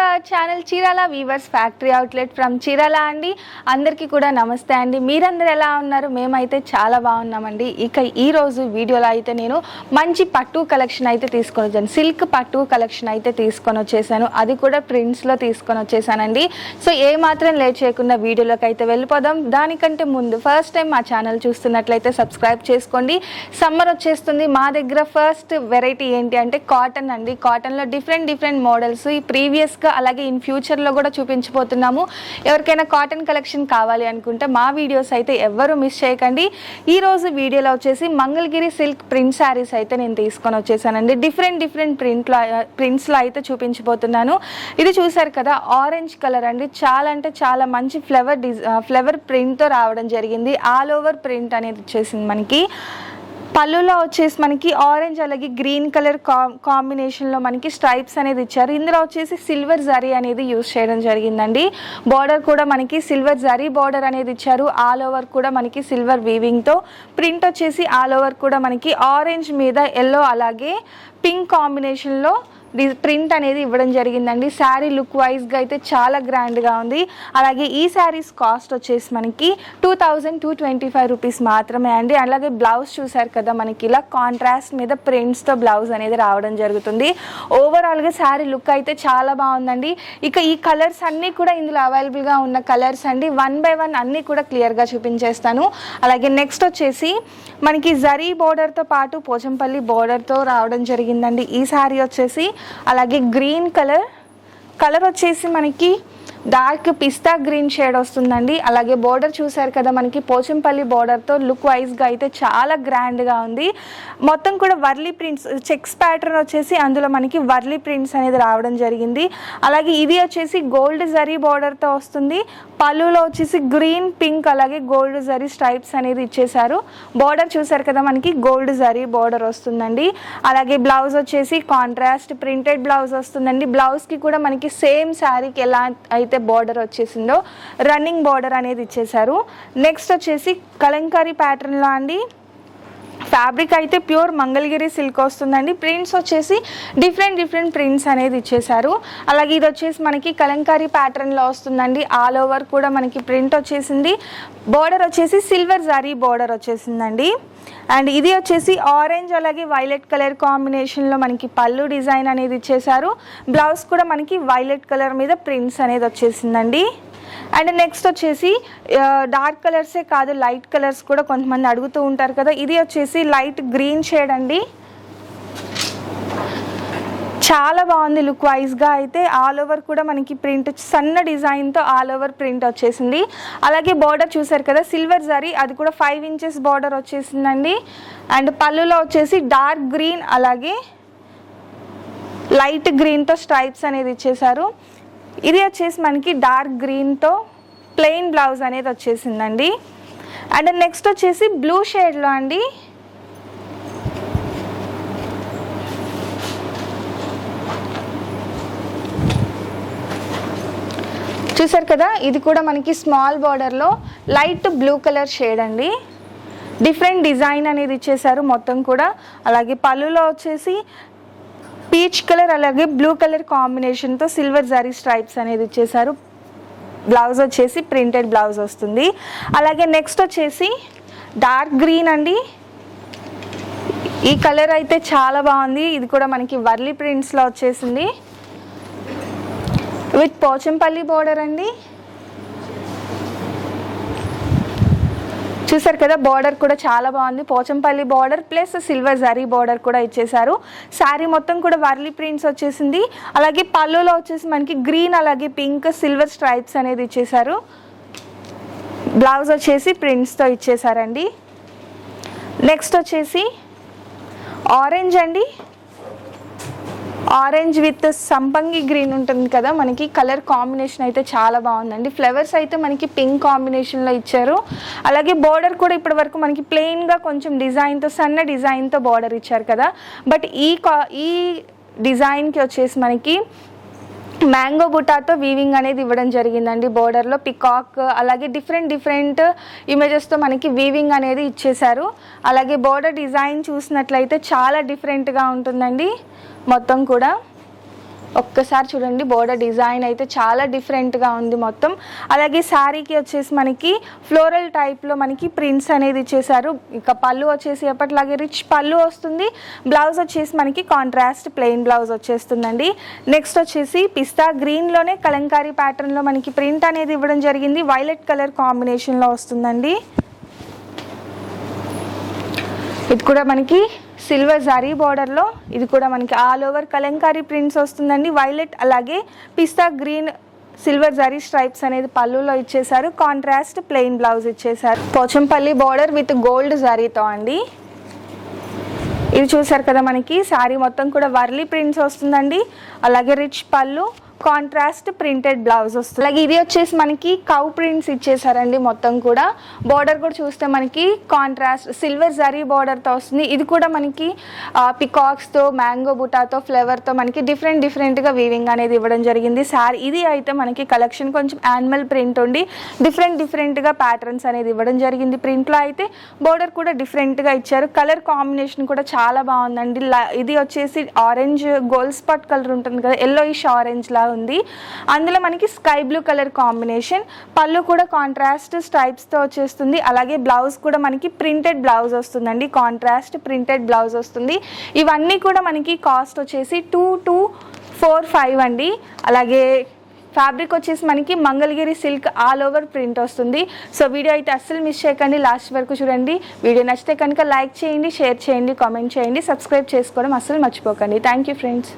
Hour channel Chirala weavers factory outlet from Chirala అండి. అందరికీ కూడా నమస్తే అండి. మీరందరూ ఎలా ఉన్నారు? మేమైతే చాలా బాగున్నామండి. ఇక ఈరోజు వీడియోలో అయితే నేను మంచి పట్టు కలెక్షన్ అయితే తీసుకొని వచ్చాను. సిల్క్ పట్టు కలెక్షన్ అయితే తీసుకొని వచ్చేసాను. అది కూడా ప్రింట్స్లో తీసుకొని వచ్చేసానండి. సో ఏ మాత్రం లేట్ చేయకుండా వీడియోలోకి అయితే వెళ్ళిపోదాం. దానికంటే ముందు ఫస్ట్ టైం మా ఛానల్ చూస్తున్నట్లయితే సబ్స్క్రైబ్ చేసుకోండి. సమ్మర్ వచ్చేస్తుంది. మా దగ్గర ఫస్ట్ వెరైటీ ఏంటి అంటే కాటన్ అండి. కాటన్లో డిఫరెంట్ మోడల్స్ ఈ ప్రీవియస్గా అలాగే ఇన్ ఫ్యూచర్లో కూడా చూపించబోతున్నాము. ఎవరికైనా కాటన్ కలెక్షన్ కావాలి అనుకుంటే మా వీడియోస్ అయితే ఎవ్వరూ మిస్ చేయకండి. ఈరోజు వీడియోలో వచ్చేసి మంగళగిరి సిల్క్ ప్రింట్ శారీస్ అయితే నేను తీసుకొని వచ్చేసానండి. డిఫరెంట్ ప్రింట్స్లో అయితే చూపించబోతున్నాను. ఇది చూసారు కదా, ఆరెంజ్ కలర్ అండి. చాలా అంటే చాలా మంచి ఫ్లవర్ ప్రింట్తో రావడం జరిగింది. ఆల్ ఓవర్ ప్రింట్ అనేది వచ్చేసింది. మనకి పళ్ళులో వచ్చేసి మనకి ఆరెంజ్ అలాగే గ్రీన్ కలర్ కాంబినేషన్లో మనకి స్ట్రైప్స్ అనేది ఇచ్చారు. ఇందులో వచ్చేసి సిల్వర్ జరీ అనేది యూజ్ చేయడం జరిగిందండి. బార్డర్ కూడా మనకి సిల్వర్ జరీ బార్డర్ అనేది ఇచ్చారు. ఆల్ ఓవర్ కూడా మనకి సిల్వర్ వీవింగ్తో ప్రింట్ వచ్చేసి ఆల్ ఓవర్ కూడా మనకి ఆరెంజ్ మీద ఎల్లో అలాగే పింక్ కాంబినేషన్లో ప్రింట్ అనేది ఇవ్వడం జరిగిందండి. శారీ లుక్ వైజ్గా అయితే చాలా గ్రాండ్గా ఉంది. అలాగే ఈ శారీస్ కాస్ట్ వచ్చేసి మనకి 2225 రూపీస్ మాత్రమే అండి. అలాగే బ్లౌజ్ చూసారు కదా, మనకి ఇలా కాంట్రాస్ట్ మీద ప్రింట్స్తో బ్లౌజ్ అనేది రావడం జరుగుతుంది. ఓవరాల్గా శారీ లుక్ అయితే చాలా బాగుందండి. ఇక ఈ కలర్స్ అన్నీ కూడా ఇందులో అవైలబుల్గా ఉన్న కలర్స్ అండి. 1 by 1 అన్నీ కూడా క్లియర్గా చూపించేస్తాను. అలాగే నెక్స్ట్ వచ్చేసి మనకి జరీ బోర్డర్తో పాటు పోచంపల్లి బోర్డర్తో రావడం జరిగిందండి ఈ శారీ వచ్చేసి. అలాగే గ్రీన్ కలర్ వచ్చేసి మనకి డార్క్ పిస్తా గ్రీన్ షేడ్ వస్తుందండి. అలాగే బోర్డర్ చూసారు కదా, మనకి పోచంపల్లి బోర్డర్తో లుక్ వైజ్గా అయితే చాలా గ్రాండ్గా ఉంది. మొత్తం కూడా వర్లీ ప్రింట్స్ చెక్స్ ప్యాటర్న్ వచ్చేసి అందులో మనకి వర్లీ ప్రింట్స్ అనేది రావడం జరిగింది. అలాగే ఇది వచ్చేసి గోల్డ్ జరీ బోర్డర్తో వస్తుంది. పళ్ళులో వచ్చేసి గ్రీన్ పింక్ అలాగే గోల్డ్ జరీ స్ట్రైప్స్ అనేది ఇచ్చేసారు. బోర్డర్ చూసారు కదా, మనకి గోల్డ్ జరీ బోర్డర్ వస్తుందండి. అలాగే బ్లౌజ్ వచ్చేసి కాంట్రాస్ట్ ప్రింటెడ్ బ్లౌజ్ వస్తుందండి. బ్లౌజ్కి కూడా మనకి సేమ్ శారీకి ఎలా అయితే బోర్డర్ వచ్చేసిందో రన్నింగ్ బోర్డర్ అనేది ఇచ్చేసారు. నెక్స్ట్ వచ్చేసి కలంకారీ ప్యాటర్న్లో అండి. ఫ్యాబ్రిక్ అయితే ప్యూర్ మంగళగిరి సిల్క్ వస్తుందండి. ప్రింట్స్ వచ్చేసి డిఫరెంట్ ప్రింట్స్ అనేది ఇచ్చేసారు. అలాగే ఇది వచ్చేసి మనకి కలంకారీ ప్యాటర్న్లో వస్తుందండి. ఆల్ ఓవర్ కూడా మనకి ప్రింట్ వచ్చేసింది. బోర్డర్ వచ్చేసి సిల్వర్ జరీ బోర్డర్ వచ్చేసిందండి. అండ్ ఇది వచ్చేసి ఆరెంజ్ అలాగే వైలెట్ కలర్ కాంబినేషన్లో మనకి పళ్ళు డిజైన్ అనేది ఇచ్చేసారు. బ్లౌజ్ కూడా మనకి వైలెట్ కలర్ మీద ప్రింట్స్ అనేది వచ్చేసిందండి. అండ్ నెక్స్ట్ వచ్చేసి డార్క్ కలర్సే కాదు, లైట్ కలర్స్ కూడా కొంతమంది అడుగుతూ ఉంటారు కదా. ఇది వచ్చేసి లైట్ గ్రీన్ షేడ్ అండి. చాలా బాగుంది లుక్ వైజ్గా అయితే. ఆల్ ఓవర్ కూడా మనకి ప్రింట్ సన్న డిజైన్తో ఆల్ ఓవర్ ప్రింట్ వచ్చేసింది. అలాగే బార్డర్ చూసారు కదా, సిల్వర్ జరీ, అది కూడా 5 inches బార్డర్ వచ్చేసిందండి. అండ్ పళ్ళులో వచ్చేసి డార్క్ గ్రీన్ అలాగే లైట్ గ్రీన్తో స్ట్రైప్స్ అనేది ఇచ్చేసారు. ఇది వచ్చేసి మనకి డార్క్ గ్రీన్తో ప్లెయిన్ బ్లౌజ్ అనేది వచ్చేసిందండి. అండ్ నెక్స్ట్ వచ్చేసి బ్లూ షేడ్లో అండి. చూసారు కదా, ఇది కూడా మనకి స్మాల్ బార్డర్లో లైట్ బ్లూ కలర్ షేడ్ అండి. డిఫరెంట్ డిజైన్ అనేది ఇచ్చేసారు మొత్తం కూడా. అలాగే పళ్ళులో వచ్చేసి పీచ్ కలర్ అలాగే బ్లూ కలర్ కాంబినేషన్తో సిల్వర్ జరీ స్ట్రైప్స్ అనేది ఇచ్చేసారు. బ్లౌజ్ వచ్చేసి ప్రింటెడ్ బ్లౌజ్ వస్తుంది. అలాగే నెక్స్ట్ వచ్చేసి డార్క్ గ్రీన్ అండి. ఈ కలర్ అయితే చాలా బాగుంది. ఇది కూడా మనకి వర్లీ ప్రింట్స్లో వచ్చేసింది విత్ పోచంపల్లి బోర్డర్ అండి. చూసారు కదా, బార్డర్ కూడా చాలా బాగుంది. Pochampally border plus silver zari border కూడా ఇచ్చేసారు. శారీ మొత్తం కూడా వర్లీ ప్రింట్స్ వచ్చేసింది. అలాగే పళ్ళులో వచ్చేసి మనకి గ్రీన్ అలాగే పింక్ సిల్వర్ స్ట్రైప్స్ అనేది ఇచ్చేసారు. బ్లౌజ్ వచ్చేసి ప్రింట్స్తో ఇచ్చేసారండి. నెక్స్ట్ వచ్చేసి ఆరెంజ్ అండి. ఆరెంజ్ విత్ సంపంగి గ్రీన్ ఉంటుంది కదా, మనకి కలర్ కాంబినేషన్ అయితే చాలా బాగుందండి. ఫ్లవర్స్ అయితే మనకి పింక్ కాంబినేషన్లో ఇచ్చారు. అలాగే బార్డర్ కూడా ఇప్పటి వరకు మనకి ప్లెయిన్గా కొంచెం డిజైన్తో సన్న డిజైన్తో బార్డర్ ఇచ్చారు కదా. బట్ ఈ డిజైన్కి వచ్చేసి మనకి మ్యాంగో బుటాతో వీవింగ్ అనేది ఇవ్వడం జరిగిందండి. బోర్డర్లో పికాక్ అలాగే డిఫరెంట్ ఇమేజెస్తో మనకి వీవింగ్ అనేది ఇచ్చేశారు. అలాగే బోర్డర్ డిజైన్ చూసినట్లయితే చాలా డిఫరెంట్గా ఉంటుందండి మొత్తం కూడా. ఒక్కసారి చూడండి, బోర్డర్ డిజైన్ అయితే చాలా డిఫరెంట్గా ఉంది మొత్తం. అలాగే శారీకి వచ్చేసి మనకి ఫ్లోరల్ టైప్లో మనకి ప్రింట్స్ అనేది ఇచ్చేసారు. ఇక పళ్ళు వచ్చేసి ఎప్పటిలాగే రిచ్ పళ్ళు వస్తుంది. బ్లౌజ్ వచ్చేసి మనకి కాంట్రాస్ట్ ప్లెయిన్ బ్లౌజ్ వచ్చేస్తుందండి. నెక్స్ట్ వచ్చేసి పిస్తా గ్రీన్లోనే కలంకారీ ప్యాటర్న్లో మనకి ప్రింట్ అనేది ఇవ్వడం జరిగింది. వైలెట్ కలర్ కాంబినేషన్లో వస్తుందండి. ఇది కూడా మనకి సిల్వర్ జరీ బార్డర్లో, ఇది కూడా మనకి ఆల్ ఓవర్ కలంకారీ ప్రింట్స్ వస్తుందండి. వైలెట్ అలాగే పిస్తా గ్రీన్ సిల్వర్ జరీ స్ట్రైప్స్ అనేది పళ్ళులో ఇచ్చేసారు. కాంట్రాస్ట్ ప్లెయిన్ బ్లౌజ్ ఇచ్చేసారు. పోచంపల్లి బార్డర్ విత్ గోల్డ్ జరీతో అండి. ఇది చూసారు కదా, మనకి శారీ మొత్తం కూడా వర్లీ ప్రింట్స్ వస్తుందండి. అలాగే రిచ్ పళ్ళు, కాంట్రాస్ట్ ప్రింటెడ్ బ్లౌజ్ వస్తుంది. అలాగే ఇది వచ్చేసి మనకి కౌ ప్రింట్స్ ఇచ్చేసారండి మొత్తం కూడా. బార్డర్ కూడా చూస్తే మనకి కాంట్రాస్ట్ సిల్వర్ జరీ బార్డర్తో వస్తుంది. ఇది కూడా మనకి పికాక్స్తో, మ్యాంగో బుటాతో, ఫ్లేవర్తో మనకి డిఫరెంట్గా వీవింగ్ అనేది ఇవ్వడం జరిగింది. శారీ ఇది అయితే మనకి కలెక్షన్ కొంచెం యానిమల్ ప్రింట్ ఉండి డిఫరెంట్గా ప్యాటర్న్స్ అనేది ఇవ్వడం జరిగింది. ప్రింట్లో అయితే బార్డర్ కూడా డిఫరెంట్గా ఇచ్చారు. కలర్ కాంబినేషన్ కూడా చాలా బాగుందండి. ఇది వచ్చేసి ఆరెంజ్ గోల్డ్ స్పాట్ కలర్ ఉంటుంది కదా, ఎల్లోయిష్ ఆరెంజ్ లా ఉంది. అందులో మనకి స్కై బ్లూ కలర్ కాంబినేషన్. పళ్ళు కూడా కాంట్రాస్ట్ స్ట్రైప్స్ తో వచ్చేస్తుంది. అలాగే బ్లౌజ్ కూడా మనకి ప్రింటెడ్ బ్లౌజ్ వస్తుందండి. కాంట్రాస్ట్ ప్రింటెడ్ బ్లౌజ్ వస్తుంది. ఇవన్నీ కూడా మనకి కాస్ట్ వచ్చేసి 2245 అండి. అలాగే ఫ్యాబ్రిక్ వచ్చేసి మనకి Mangalagiri silk all over print వస్తుంది. సో వీడియో అయితే అస్సలు మిస్ చేయకండి, లాస్ట్ వరకు చూడండి. వీడియో నచ్చితే కనుక లైక్ చేయండి, షేర్ చేయండి, కామెంట్ చేయండి, సబ్స్క్రైబ్ చేసుకోవడం అస్సలు మర్చిపోకండి. Thank you friends.